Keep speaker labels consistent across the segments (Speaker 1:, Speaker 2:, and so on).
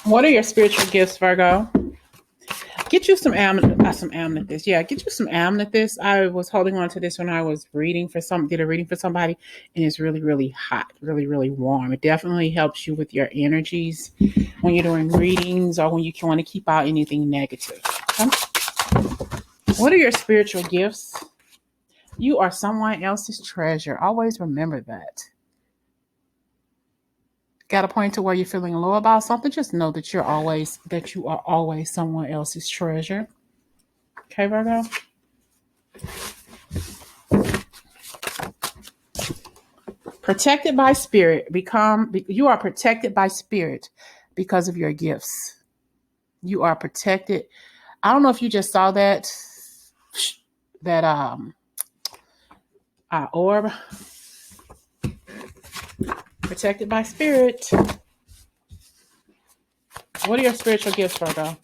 Speaker 1: What are your spiritual gifts, Virgo? Get you some amethyst. Yeah, get you some amethyst. I was holding on to this when I was did a reading for somebody, and it's really, really hot, really, really warm. It definitely helps you with your energies when you're doing readings or when you want to keep out anything negative. Okay? What are your spiritual gifts? You are someone else's treasure. Always remember that. Got a point to where you're feeling low about something? Just know that you are always someone else's treasure. Okay, Virgo? Protected by spirit. You are protected by spirit because of your gifts. You are protected. I don't know if you just saw that orb. Protected by spirit. What are your spiritual gifts, Virgo?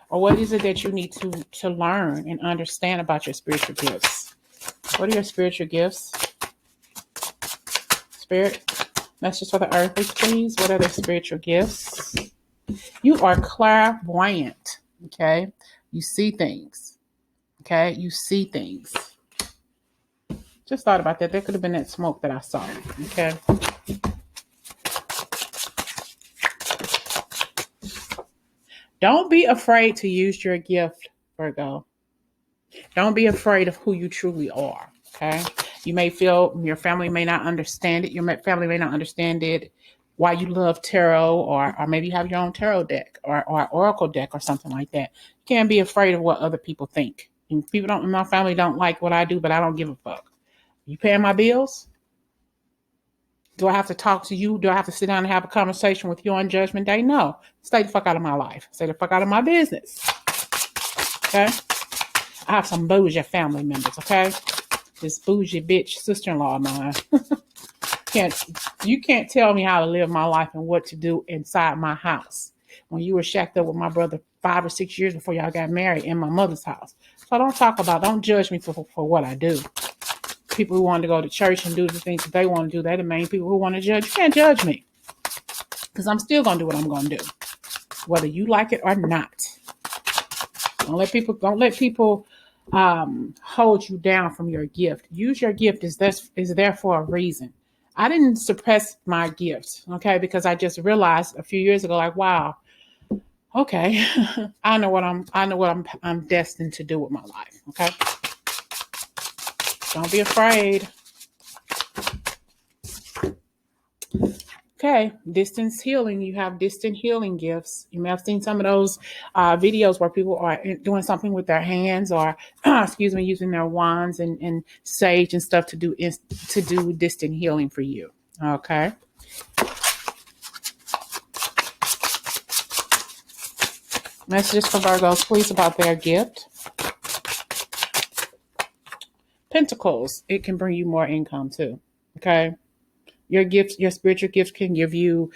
Speaker 1: Or what is it that you need to learn and understand about your spiritual gifts? What are your spiritual gifts? Spirit, message for the earthly, please. What are their spiritual gifts? You are clairvoyant, okay? You see things, okay? You see things. Just thought about that. There could have been that smoke that I saw, okay? Don't be afraid to use your gift, Virgo. Don't be afraid of who you truly are, okay? You may feel your family may not understand it. Your family may not understand it, why you love tarot, or maybe you have your own tarot deck or oracle deck or something like that. You can't be afraid of what other people think. And people in my family don't like what I do, but I don't give a fuck. You paying my bills? Do I have to talk to you? Do I have to sit down and have a conversation with you on Judgment Day? No. Stay the fuck out of my life. Stay the fuck out of my business. Okay? I have some bougie family members, okay? This bougie bitch sister-in-law of mine. You can't tell me how to live my life and what to do inside my house. When you were shacked up with my brother 5 or 6 years before y'all got married in my mother's house. So don't judge me for what I do. People who want to go to church and do the things that they want to do, they're the main people who want to judge. You can't judge me. Because I'm still going to do what I'm going to do. Whether you like it or not. Don't let people hold you down from your gift. Use your gift is there for a reason. I didn't suppress my gift, okay, because I just realized a few years ago, like, wow, okay, I know what I'm destined to do with my life, okay. Don't be afraid. Okay, distance healing. You have distant healing gifts. You may have seen some of those videos where people are doing something with their hands or, using their wands and sage and stuff to do distant healing for you. Okay. Messages for Virgos, please, about their gift. Pentacles. It can bring you more income too. Okay. Your gifts, your spiritual gifts can give you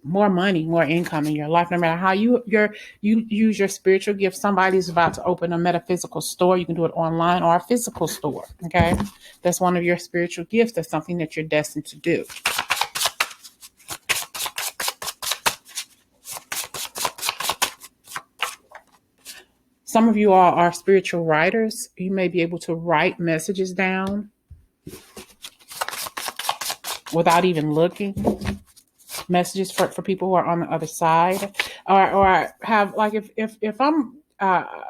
Speaker 1: more money, more income in your life. No matter how you use your spiritual gift, somebody's about to open a metaphysical store. You can do it online or a physical store. Okay. That's one of your spiritual gifts. That's something that you're destined to do. Some of you are spiritual writers. You may be able to write messages down without even looking. Messages for people who are on the other side, or have, like, if I'm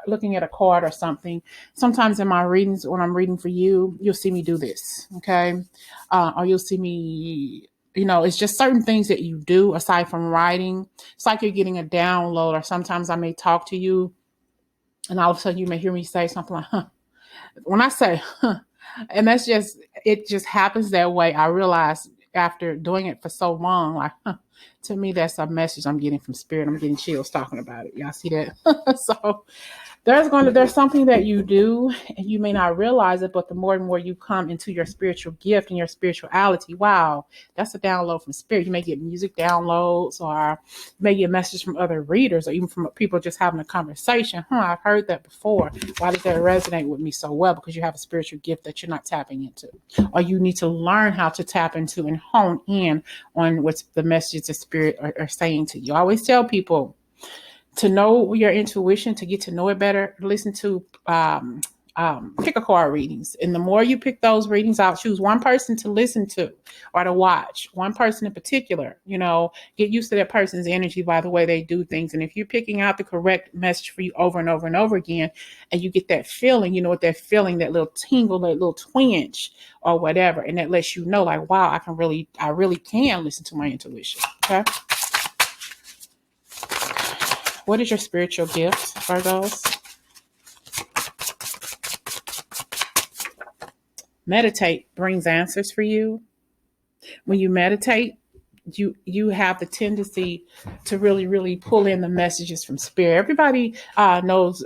Speaker 1: looking at a card or something, sometimes in my readings, when I'm reading for you, you'll see me do this, okay? Or you'll see me, it's just certain things that you do aside from writing. It's like you're getting a download, or sometimes I may talk to you and all of a sudden you may hear me say something like, huh. When I say, huh, and it just happens that way. I realize after doing it for so long, like, huh, to me, that's a message I'm getting from spirit. I'm getting chills talking about it. Y'all see that? So There's something that you do and you may not realize it, but the more and more you come into your spiritual gift and your spirituality, wow, that's a download from spirit. You may get music downloads, or you may get messages from other readers, or even from people just having a conversation. I've heard that before. Why does that resonate with me so well? Because you have a spiritual gift that you're not tapping into, or you need to learn how to tap into and hone in on what's the messages the spirit are saying to you. I always tell people, to know your intuition, to get to know it better, listen to pick a card readings. And the more you pick those readings out, choose one person to listen to or to watch, one person in particular, get used to that person's energy by the way they do things. And if you're picking out the correct message for you over and over and over again, and you get that feeling, what that feeling, that little tingle, that little twinge or whatever, and that lets you know, like, wow, I really can listen to my intuition. Okay. What is your spiritual gift, Virgos? Meditate brings answers for you. When you meditate, you have the tendency to really, really pull in the messages from spirit. Everybody knows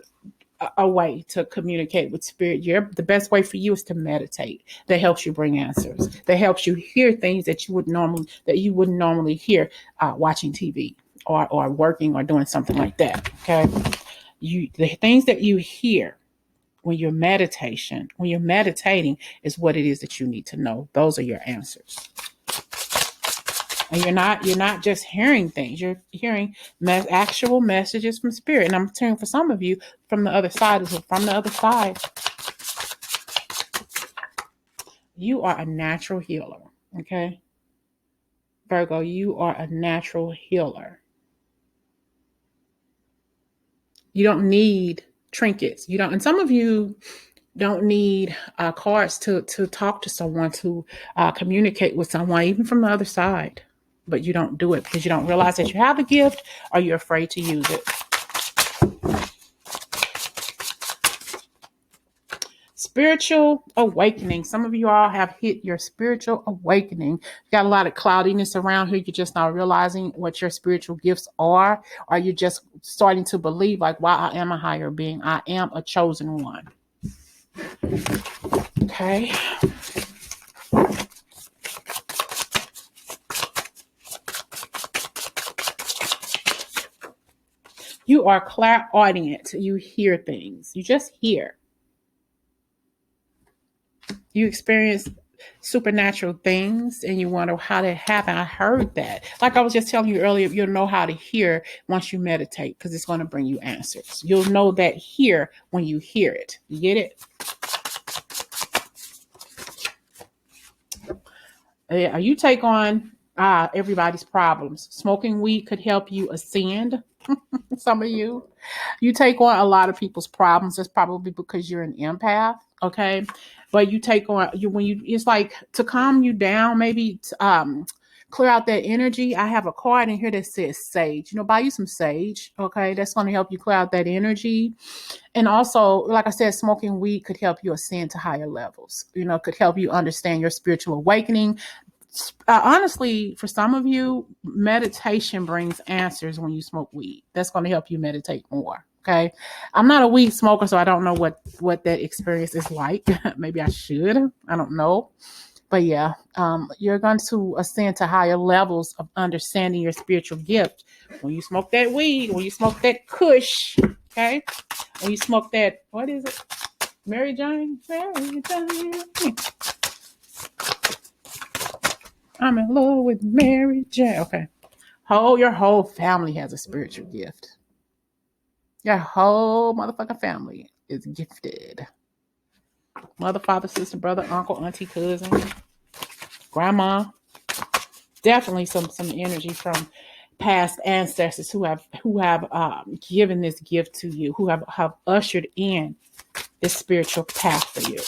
Speaker 1: a way to communicate with spirit. The best way for you is to meditate. That helps you bring answers. That helps you hear things that you wouldn't normally hear watching TV. Or working or doing something like that. Okay. The things that you hear when you're meditating is what it is that you need to know. Those are your answers. And you're not just hearing things, you're hearing actual messages from spirit. And I'm hearing for some of you from the other side, you are a natural healer. Okay. Virgo, you are a natural healer. You don't need trinkets. And some of you don't need cards to talk to someone, to communicate with someone, even from the other side. But you don't do it because you don't realize that you have a gift, or you're afraid to use it. Spiritual awakening. Some of you all have hit your spiritual awakening. You got a lot of cloudiness around here. You're just not realizing what your spiritual gifts are, or you're just starting to believe, like, wow, I am a higher being. I am a chosen one. Okay. You are clairaudient. You hear things. You just hear. You experience supernatural things and you wonder how that happened. I heard that. Like I was just telling you earlier, you'll know how to hear once you meditate, because it's going to bring you answers. You'll know that hear when you hear it. You get it? Yeah, you take on everybody's problems. Smoking weed could help you ascend. Some of you take on a lot of people's problems. That's probably because you're an empath. Okay. But you take on it's like to calm you down, maybe clear out that energy. I have a card in here that says sage. Buy you some sage. Okay. That's going to help you clear out that energy. And also, like I said, smoking weed could help you ascend to higher levels. Could help you understand your spiritual awakening. Honestly, for some of you, meditation brings answers when you smoke weed. That's going to help you meditate more. Okay. I'm not a weed smoker, so I don't know what that experience is like. Maybe I should. I don't know. But yeah, you're going to ascend to higher levels of understanding your spiritual gift when you smoke that weed, when you smoke that kush. Okay. When you smoke that, what is it? Mary Jane? Mary Jane. I'm in love with Mary Jane. Okay. Your whole family has a spiritual gift. Your whole motherfucking family is gifted. Mother, father, sister, brother, uncle, auntie, cousin, grandma. Definitely some energy from past ancestors who have given this gift to you, who have ushered in this spiritual path for you.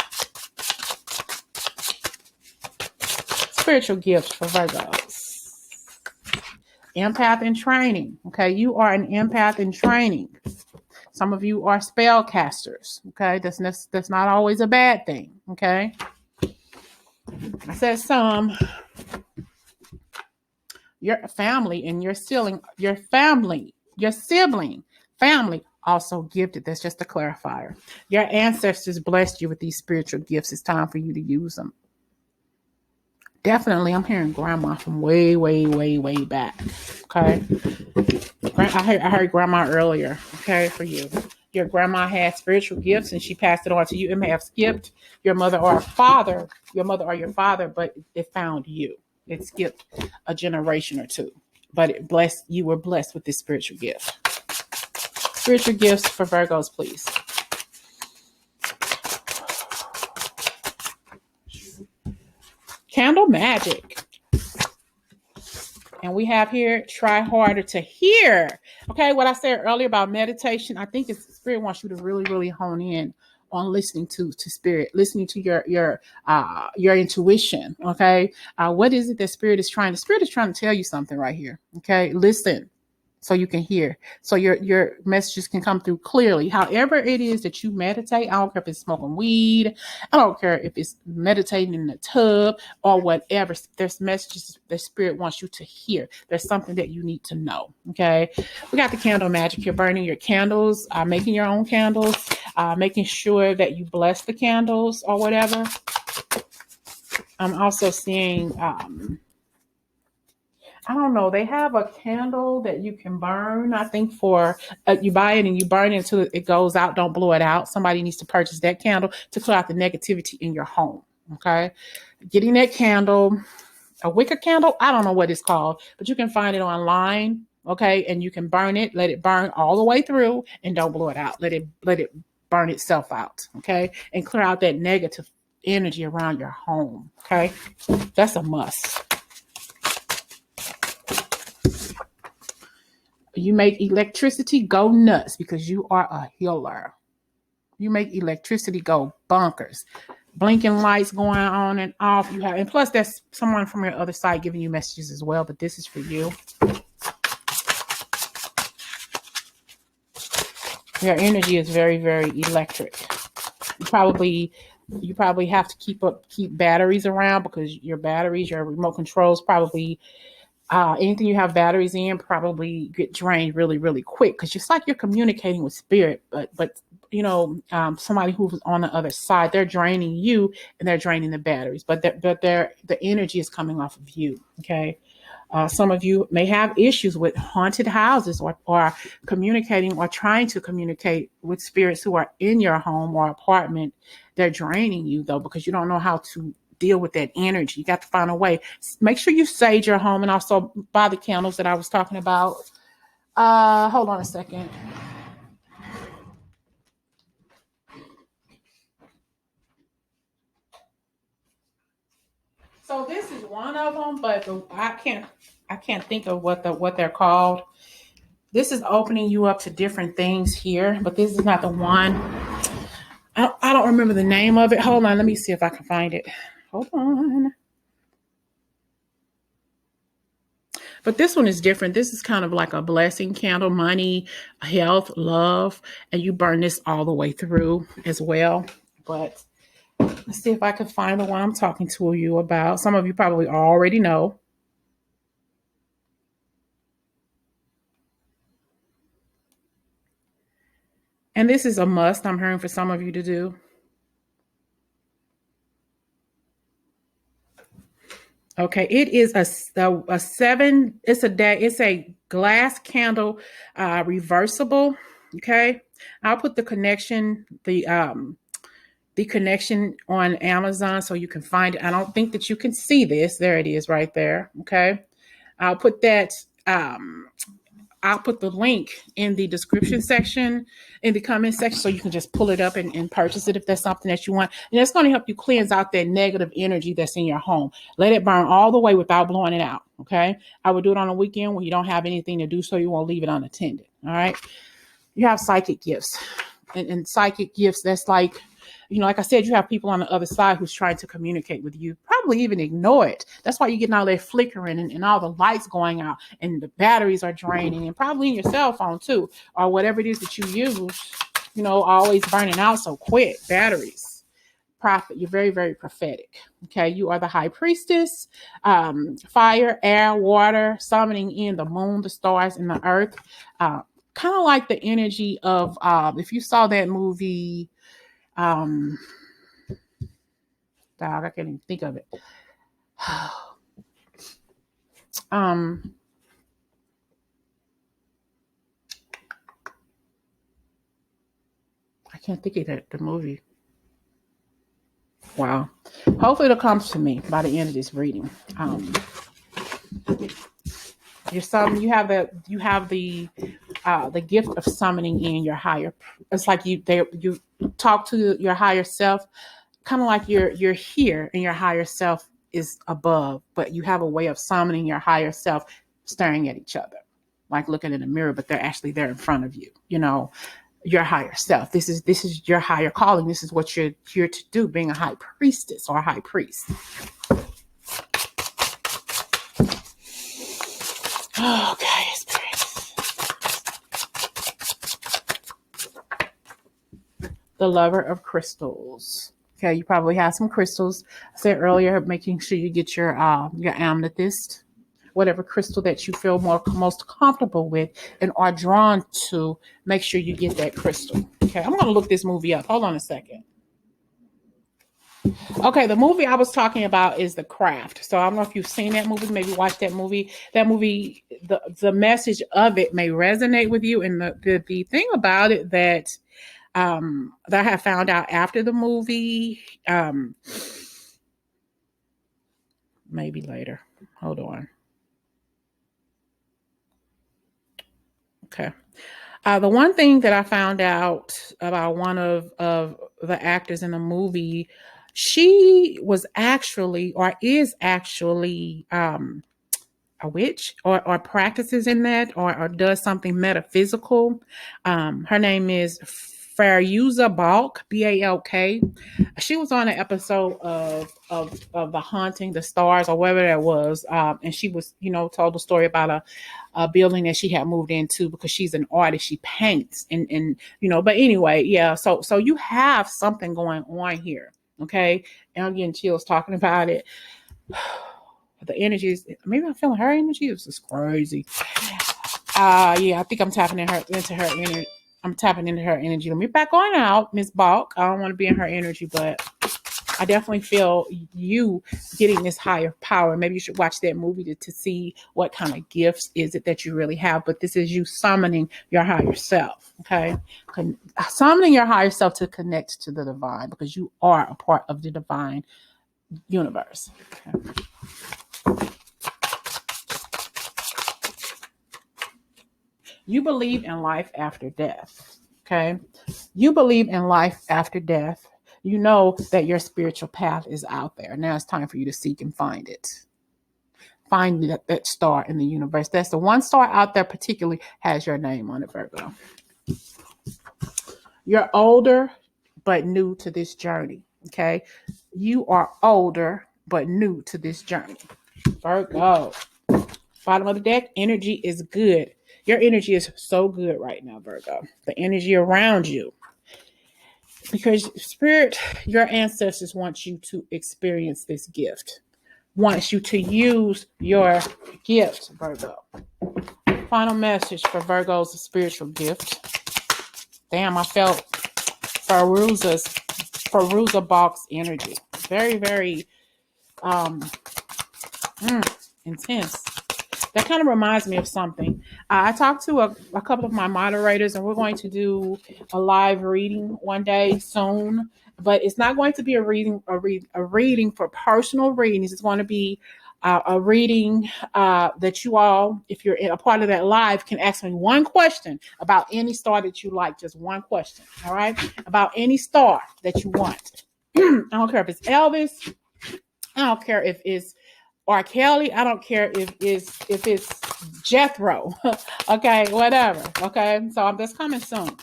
Speaker 1: Spiritual gifts for Virgos. Empath in training. Okay, you are an empath in training. Some of you are spellcasters. Okay, that's not always a bad thing. Okay, I said some. Your family and your sibling, family also gifted. That's just a clarifier. Your ancestors blessed you with these spiritual gifts. It's time for you to use them. Definitely, I'm hearing grandma from way, way, way, way back. Okay. I heard grandma earlier. Okay, for you. Your grandma had spiritual gifts and she passed it on to you. It may have skipped your mother or father, your father, but it found you. It skipped a generation or two, but it blessed you. Were blessed with this spiritual gift. Spiritual gifts for Virgos, please. Candle magic. And we have here, try harder to hear. Okay, what I said earlier about meditation, I think it's Spirit wants you to really, really hone in on listening to Spirit, listening to your intuition. Okay, what is it that Spirit is trying? The Spirit is trying to tell you something right here. Okay, listen. So you can hear, so your messages can come through clearly. However it is that you meditate, I don't care if it's smoking weed, I don't care if it's meditating in the tub or whatever. There's messages the Spirit wants you to hear. There's something that you need to know. Okay, we got the candle magic. You're burning your candles, making your own candles, making sure that you bless the candles or whatever. I'm also seeing. I don't know. They have a candle that you can burn. I think for you buy it and you burn it until it goes out. Don't blow it out. Somebody needs to purchase that candle to clear out the negativity in your home. Okay. Getting that candle, a wicker candle. I don't know what it's called, but you can find it online. Okay. And you can burn it, let it burn all the way through and don't blow it out. Let it burn itself out. Okay. And clear out that negative energy around your home. Okay. That's a must. You make electricity go nuts because you are a healer. You make electricity go bonkers. Blinking lights going on and off. And plus that's someone from your other side giving you messages as well, but this is for you. Your energy is very, very electric. You probably have to keep batteries around because your batteries, your remote controls probably anything you have batteries in probably get drained really, really quick because it's like you're communicating with Spirit, but somebody who's on the other side, they're draining you and they're draining the batteries, but the energy is coming off of you. Okay. Some of you may have issues with haunted houses or communicating or trying to communicate with spirits who are in your home or apartment. They're draining you though, because you don't know how to deal with that energy. You got to find a way. Make sure you sage your home and also buy the candles that I was talking about. Hold on a second. So this is one of them, but I can't think of what they're called. This is opening you up to different things here, but this is not the one. I don't remember the name of it. Hold on, let me see if I can find it. Hold on. But this one is different. This is kind of like a blessing candle, money, health, love, and you burn this all the way through as well. But let's see if I can find the one I'm talking to you about. Some of you probably already know. And this is a must, I'm hearing, for some of you to do. Okay, it is a 7. It's a glass candle, reversible. Okay, I'll put the connection on Amazon so you can find it. I don't think that you can see this. There it is, right there. Okay, I'll put that. I'll put the link in the description section, in the comment section, so you can just pull it up and purchase it if that's something that you want. And it's going to help you cleanse out that negative energy that's in your home. Let it burn all the way without blowing it out. Okay. I would do it on a weekend when you don't have anything to do, so you won't leave it unattended. All right. You have psychic gifts, and psychic gifts, that's like, like I said, you have people on the other side who's trying to communicate with you, probably even ignore it. That's why you're getting all that flickering and all the lights going out and the batteries are draining, and probably in your cell phone too, or whatever it is that you use, always burning out so quick. Batteries. Prophet, you're very, very prophetic. Okay, you are the high priestess. Fire, air, water, summoning in the moon, the stars, and the earth. kind of like the energy of, if you saw that movie, dog, I can't even think of it. I can't think of the movie. Wow. Hopefully it'll come to me by the end of this reading. You have the gift of summoning in your higher. It's like you talk to your higher self, kind of like you're here and your higher self is above, but you have a way of summoning your higher self, staring at each other, like looking in a mirror, but they're actually there in front of you. You know, your higher self. This is your higher calling. This is what you're here to do, being a high priestess or a high priest. Okay, Spirit. The Lover of Crystals. Okay, you probably have some crystals. I said earlier, making sure you get your amethyst, whatever crystal that you feel most comfortable with and are drawn to. Make sure you get that crystal. Okay, I'm going to look this movie up. Hold on a second. Okay, the movie I was talking about is The Craft. So I don't know if you've seen that movie, maybe watch that movie. That movie, the message of it may resonate with you. And the thing about it that I have found out after the movie, maybe later. Hold on. Okay. The one thing that I found out about one of the actors in the movie, she was actually or is actually a witch or practices in that or does something metaphysical. Her name is Faryuza Balk, Balk. She was on an episode of The Haunting, The Stars, or whatever that was, and she was, told the story about a building that she had moved into because she's an artist. She paints and But anyway, yeah. So you have something going on here, okay? And I'm getting chills talking about it. The energies, maybe I'm feeling her energy. It's just crazy. Yeah, I think I'm tapping into her energy. I'm tapping into her energy. Let me back on out, Miss Balk. I don't want to be in her energy, but I definitely feel you getting this higher power. Maybe you should watch that movie to see what kind of gifts is it that you really have. But this is you summoning your higher self, okay? Summoning your higher self to connect to the divine because you are a part of the divine universe. Okay? You believe in life after death, okay? You believe in life after death. You know that your spiritual path is out there. Now it's time for you to seek and find it. Find that star in the universe. That's the one star out there particularly has your name on it, Virgo. You're older, but new to this journey, okay? You are older, but new to this journey. Virgo. Bottom of the deck, energy is good. Your energy is so good right now, Virgo. The energy around you. Because Spirit, your ancestors want you to experience this gift. Wants you to use your gift, Virgo. Final message for Virgo's spiritual gift. Damn, I felt Faryuza Balk's energy. Very, very intense. That kind of reminds me of something. I talked to a couple of my moderators, and we're going to do a live reading one day soon. But it's not going to be a reading for personal readings. It's going to be a reading that you all, if you're in a part of that live, can ask me one question about any star that you like. Just one question, all right? About any star that you want. I don't care if it's Elvis. I don't care if it's or Kelly. I don't care if it's Jethro. Okay, whatever. Okay, so that's coming soon.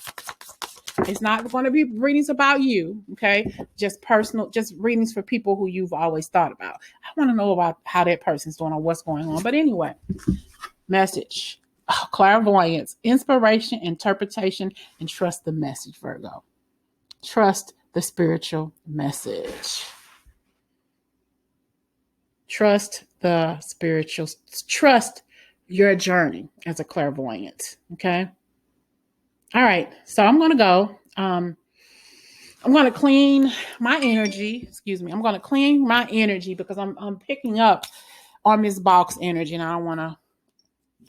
Speaker 1: It's not going to be readings about you. Okay, just personal, just readings for people who you've always thought about. I want to know about how that person's doing or what's going on. But anyway, message: clairvoyance, inspiration, interpretation, and trust the message, Virgo. Trust the spiritual message. Trust the spiritual, trust your journey as a clairvoyant, okay? All right. So I'm going to go. I'm going to clean my energy. Excuse me. I'm going to clean my energy because I'm picking up on Miss Balk's energy, and I don't want to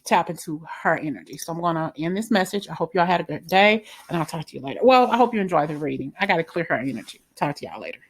Speaker 1: tap into her energy. So I'm going to end this message. I hope y'all had a good day, and I'll talk to you later. Well, I hope you enjoy the reading. I got to clear her energy. Talk to y'all later.